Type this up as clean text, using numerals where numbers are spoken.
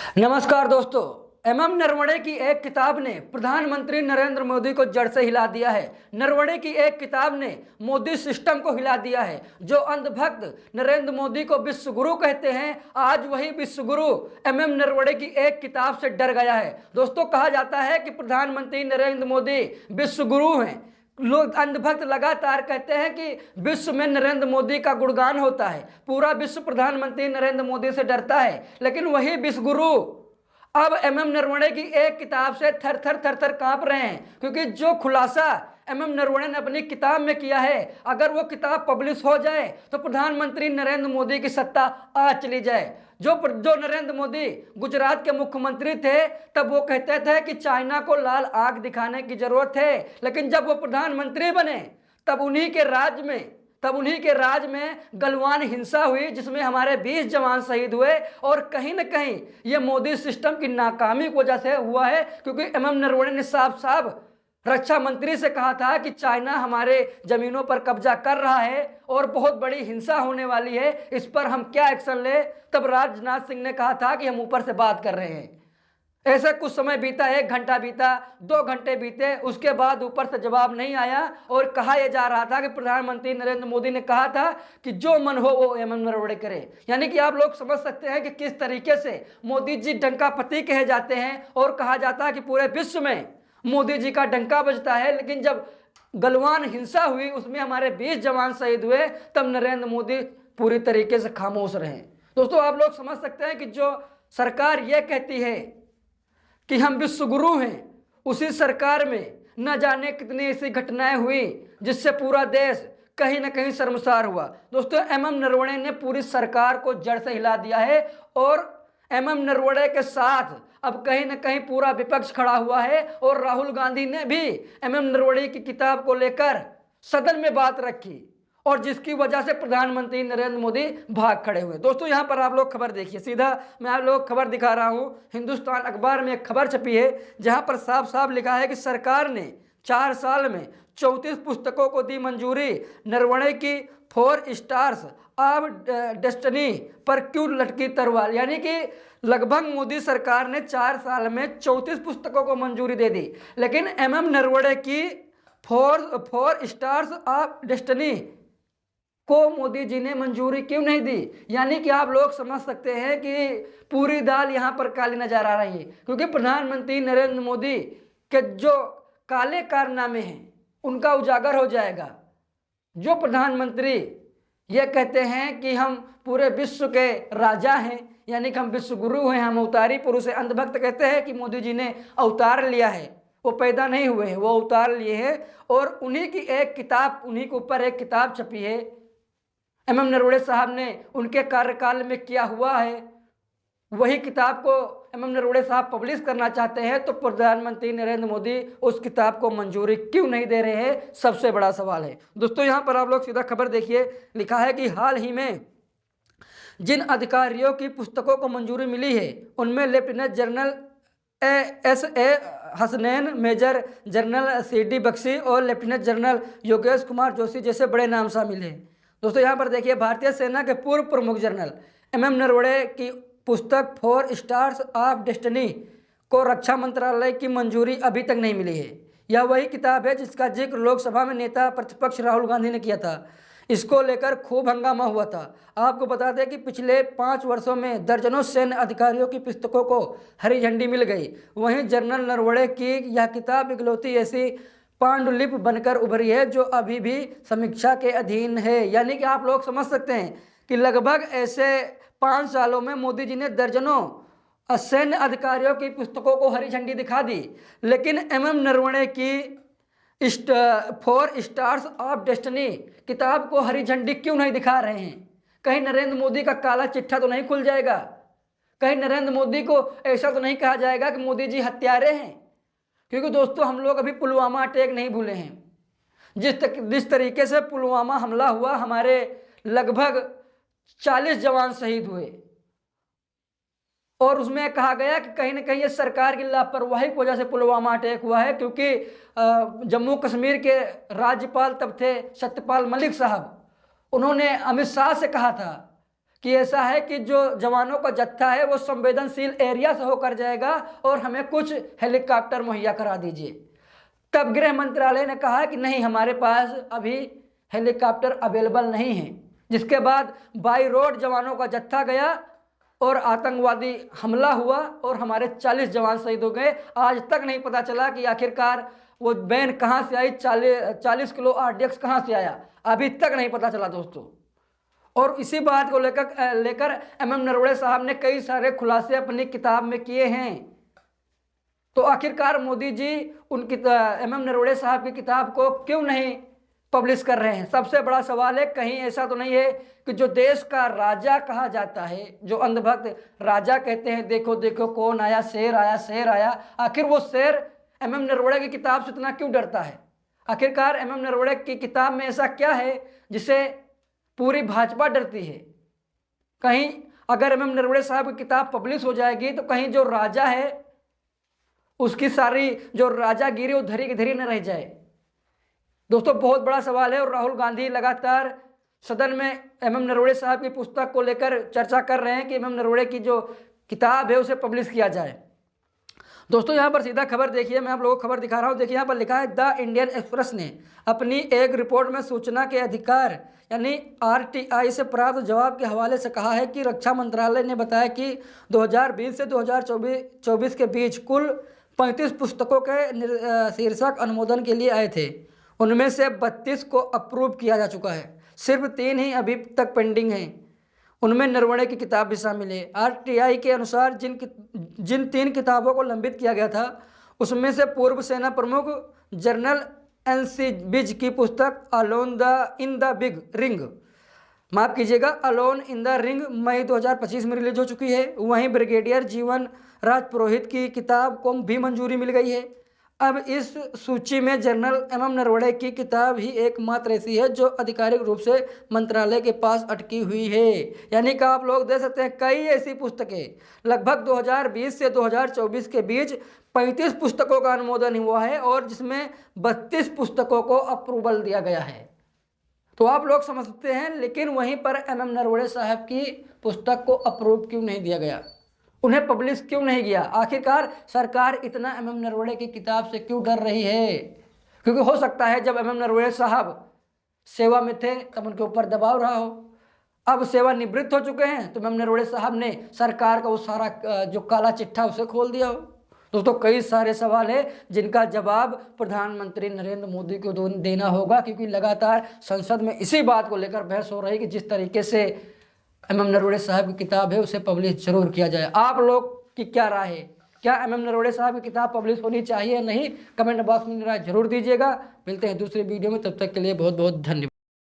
नमस्कार दोस्तों। एमएम नरवणे की एक किताब ने प्रधानमंत्री नरेंद्र मोदी को जड़ से हिला दिया है। नरवणे की एक किताब ने मोदी सिस्टम को हिला दिया है। जो अंधभक्त नरेंद्र मोदी को विश्व गुरु कहते हैं, आज वही विश्व गुरु एमएम नरवणे की एक किताब से डर गया है। दोस्तों, कहा जाता है कि प्रधानमंत्री नरेंद्र मोदी विश्व गुरु हैं। लोग अंधभक्त लगातार कहते हैं कि विश्व में नरेंद्र मोदी का गुणगान होता है, पूरा विश्व प्रधानमंत्री नरेंद्र मोदी से डरता है। लेकिन वही विश्व गुरु अब एमएम नरवणे की एक किताब से थर थर कांप रहे हैं, क्योंकि जो खुलासा एमएम नरवणे ने अपनी किताब में किया है, अगर वो किताब पब्लिश हो जाए तो प्रधानमंत्री नरेंद्र मोदी की सत्ता आ चली जाए। जो नरेंद्र मोदी गुजरात के मुख्यमंत्री थे, तब वो कहते थे कि चाइना को लाल आंख दिखाने की जरूरत है, लेकिन जब वो प्रधानमंत्री बने तब उन्हीं के राज में गलवान हिंसा हुई, जिसमें हमारे 20 जवान शहीद हुए। और कहीं ना कहीं ये मोदी सिस्टम की नाकामी की वजह से हुआ है, क्योंकि एमएम नरवणे ने साफ साफ रक्षा मंत्री से कहा था कि चाइना हमारे जमीनों पर कब्जा कर रहा है और बहुत बड़ी हिंसा होने वाली है, इस पर हम क्या एक्शन ले। तब राजनाथ सिंह ने कहा था कि हम ऊपर से बात कर रहे हैं। ऐसा कुछ समय बीता, 1 घंटा बीता, 2 घंटे बीते, उसके बाद ऊपर से जवाब नहीं आया। और कहा यह जा रहा था कि प्रधानमंत्री नरेंद्र मोदी ने कहा था कि जो मन हो वो एमएम नरवणे करे। यानी कि आप लोग समझ सकते हैं कि किस तरीके से मोदी जी डंकापति कहे जाते हैं और कहा जाता है कि पूरे विश्व में मोदी जी का डंका बजता है। लेकिन जब गलवान हिंसा हुई, उसमें हमारे 20 जवान शहीद हुए, तब नरेंद्र मोदी पूरी तरीके से खामोश रहे। दोस्तों, आप लोग समझ सकते हैं कि जो सरकार ये कहती है कि हम विश्व गुरु हैं, उसी सरकार में न जाने कितनी ऐसी घटनाएं हुई जिससे पूरा देश कहीं ना कहीं शर्मसार हुआ। दोस्तों, एमएम नरवणे ने पूरी सरकार को जड़ से हिला दिया है और एमएम नरवणे के साथ अब कहीं ना कहीं पूरा विपक्ष खड़ा हुआ है। और राहुल गांधी ने भी एमएम नरवणे की किताब को लेकर सदन में बात रखी, और जिसकी वजह से प्रधानमंत्री नरेंद्र मोदी भाग खड़े हुए। दोस्तों, यहाँ पर आप लोग खबर देखिए, सीधा मैं आप लोग खबर दिखा रहा हूँ। हिंदुस्तान अखबार में एक खबर छपी है, जहाँ पर साफ साफ लिखा है कि सरकार ने 4 साल में 34 पुस्तकों को दी मंजूरी। नरवणे की 4 स्टार्स ऑफ डेस्टिनी पर क्यों लटकी तलवार। यानी कि लगभग मोदी सरकार ने 4 साल में 34 पुस्तकों को मंजूरी दे दी, लेकिन एमएम नरवणे की 4 स्टार्स ऑफ डेस्टिनी को मोदी जी ने मंजूरी क्यों नहीं दी। यानी कि आप लोग समझ सकते हैं कि पूरी दाल यहाँ पर काली नजर आ रही है, क्योंकि प्रधानमंत्री नरेंद्र मोदी के जो काले कारनामे हैं उनका उजागर हो जाएगा। जो प्रधानमंत्री ये कहते हैं कि हम पूरे विश्व के राजा हैं, यानी कि हम विश्व गुरु हैं, हम अवतारी पुरुष हैं। अंधभक्त कहते हैं कि मोदी जी ने अवतार लिया है, वो पैदा नहीं हुए हैं, वो अवतार लिए हैं। और उन्हीं की एक किताब, उन्हीं के ऊपर एक किताब छपी है, एमएम नरवणे साहब ने उनके कार्यकाल में किया हुआ है। वही किताब को एमएम नरवणे साहब पब्लिश करना चाहते हैं, तो प्रधानमंत्री नरेंद्र मोदी उस किताब को मंजूरी क्यों नहीं दे रहे हैं, सबसे बड़ा सवाल है। दोस्तों, यहाँ पर आप लोग सीधा खबर देखिए, लिखा है कि हाल ही में जिन अधिकारियों की पुस्तकों को मंजूरी मिली है, उनमें lieutenant general S A. Hasnain, major general C D. Bakhshi और लेफ्टिनेंट जनरल योगेश कुमार जोशी जैसे बड़े नाम शामिल हैं। दोस्तों, यहाँ पर देखिए, भारतीय सेना के पूर्व प्रमुख जनरल एमएम नरवणे की पुस्तक 4 स्टार्स ऑफ डेस्टिनी को रक्षा मंत्रालय की मंजूरी अभी तक नहीं मिली है। यह वही किताब है जिसका जिक्र लोकसभा में नेता प्रतिपक्ष राहुल गांधी ने किया था। इसको लेकर खूब हंगामा हुआ था। आपको बता दें कि पिछले 5 वर्षों में दर्जनों सैन्य अधिकारियों की पुस्तकों को हरी झंडी मिल गई। वहीं जनरल नरवणे की यह किताब इकलौती ऐसी पांडुलिपि बनकर उभरी है जो अभी भी समीक्षा के अधीन है। यानी कि आप लोग समझ सकते हैं कि लगभग ऐसे 5 सालों में मोदी जी ने दर्जनों सैन्य अधिकारियों की पुस्तकों को हरी झंडी दिखा दी, लेकिन एमएम नरवणे की 4 स्टार्स ऑफ डेस्टिनी किताब को हरी झंडी क्यों नहीं दिखा रहे हैं। कहीं नरेंद्र मोदी का काला चिट्ठा तो नहीं खुल जाएगा? कहीं नरेंद्र मोदी को ऐसा तो नहीं कहा जाएगा कि मोदी जी हत्यारे हैं? क्योंकि दोस्तों, हम लोग अभी पुलवामा अटैक नहीं भूले हैं। जिस तरीके से पुलवामा हमला हुआ, हमारे लगभग 40 जवान शहीद हुए, और उसमें कहा गया कि कहीं ना कहीं ये सरकार की लापरवाही की वजह से पुलवामा अटैक हुआ है। क्योंकि जम्मू कश्मीर के राज्यपाल तब थे सत्यपाल मलिक साहब, उन्होंने अमित शाह से कहा था कि ऐसा है कि जो जवानों का जत्था है वो संवेदनशील एरिया से होकर जाएगा और हमें कुछ हेलीकॉप्टर मुहैया करा दीजिए। तब गृह मंत्रालय ने कहा कि नहीं, हमारे पास अभी हेलीकॉप्टर अवेलेबल नहीं है। जिसके बाद बाई रोड जवानों का जत्था गया और आतंकवादी हमला हुआ और हमारे 40 जवान शहीद हो गए। आज तक नहीं पता चला कि आखिरकार वो बैन कहाँ से आई, 40 किलो RDX कहाँ से आया, अभी तक नहीं पता चला दोस्तों। और इसी बात को लेकर MM नरवणे साहब ने कई सारे खुलासे अपनी किताब में किए हैं। तो आखिरकार मोदी जी उन MM नरवणे साहब की किताब को क्यों नहीं पब्लिश कर रहे हैं? सबसे बड़ा सवाल है, कहीं ऐसा तो नहीं है कि जो देश का राजा कहा जाता है, जो अंधभक्त राजा कहते हैं, देखो देखो कौन आया, शेर आया, शेर आया, आखिर वो शेर MM नरवणे की किताब से इतना क्यों डरता है? आखिरकार MM नरवणे की किताब में ऐसा क्या है जिसे पूरी भाजपा डरती है? कहीं अगर MM नरवणे साहब की किताब पब्लिश हो जाएगी तो कहीं जो राजा है उसकी सारी जो राजागिरी वो धरी की धरी न रह जाए। दोस्तों बहुत बड़ा सवाल है और राहुल गांधी लगातार सदन में MM नरवणे साहब की पुस्तक को लेकर चर्चा कर रहे हैं कि MM नरवणे की जो किताब है उसे पब्लिश किया जाए। दोस्तों यहाँ पर सीधा खबर देखिए, मैं आप लोगों को खबर दिखा रहा हूँ। देखिए यहाँ पर लिखा है, द इंडियन एक्सप्रेस ने अपनी एक रिपोर्ट में सूचना के अधिकार यानी RTI से प्राप्त जवाब के हवाले से कहा है कि रक्षा मंत्रालय ने बताया कि 2020 से 2024 के बीच कुल 35 पुस्तकों के शीर्षक अनुमोदन के लिए आए थे। उनमें से 32 को अप्रूव किया जा चुका है, सिर्फ 3 ही अभी तक पेंडिंग हैं। उनमें नरवणे की किताब भी शामिल है। RTI के अनुसार जिन 3 किताबों को लंबित किया गया था उसमें से पूर्व सेना प्रमुख जनरल NC बिज की पुस्तक alone in the big ring, माफ कीजिएगा, अलोन इन द रिंग मई 2025 में रिलीज हो चुकी है। वहीं ब्रिगेडियर जीवन राज पुरोहित की किताब को भी मंजूरी मिल गई है। अब इस सूची में जनरल MM नरवणे की किताब ही एकमात्र ऐसी है जो आधिकारिक रूप से मंत्रालय के पास अटकी हुई है। यानी कि आप लोग देख सकते हैं कई ऐसी पुस्तकें लगभग 2020 से 2024 के बीच 35 पुस्तकों का अनुमोदन हुआ है और जिसमें 32 पुस्तकों को अप्रूवल दिया गया है। तो आप लोग समझ सकते हैं, लेकिन वहीं पर MM नरवणे साहब की पुस्तक को अप्रूव क्यों नहीं दिया गया, उन्हें पब्लिश क्यों नहीं किया? आखिरकार सरकार इतना MM नरवणे की किताब से क्यों डर रही है? क्योंकि हो सकता है जब MM नरवणे साहब सेवा में थे तब उनके ऊपर दबाव रहा हो। अब सेवानिवृत्त हो चुके हैं तो MM नरवणे साहब ने सरकार का वो सारा जो काला चिट्ठा उसे खोल दिया हो। दोस्तों कई सारे सवाल है जिनका जवाब प्रधानमंत्री नरेंद्र मोदी को देना होगा, क्योंकि लगातार संसद में इसी बात को लेकर बहस हो रही है कि जिस तरीके से MM नरवणे साहब की किताब है उसे पब्लिश जरूर किया जाए। आप लोग की क्या राय है? क्या MM नरवणे साहब की किताब पब्लिश होनी चाहिए या नहीं? कमेंट बॉक्स में राय जरूर दीजिएगा। मिलते हैं दूसरे वीडियो में, तब तक के लिए बहुत बहुत धन्यवाद।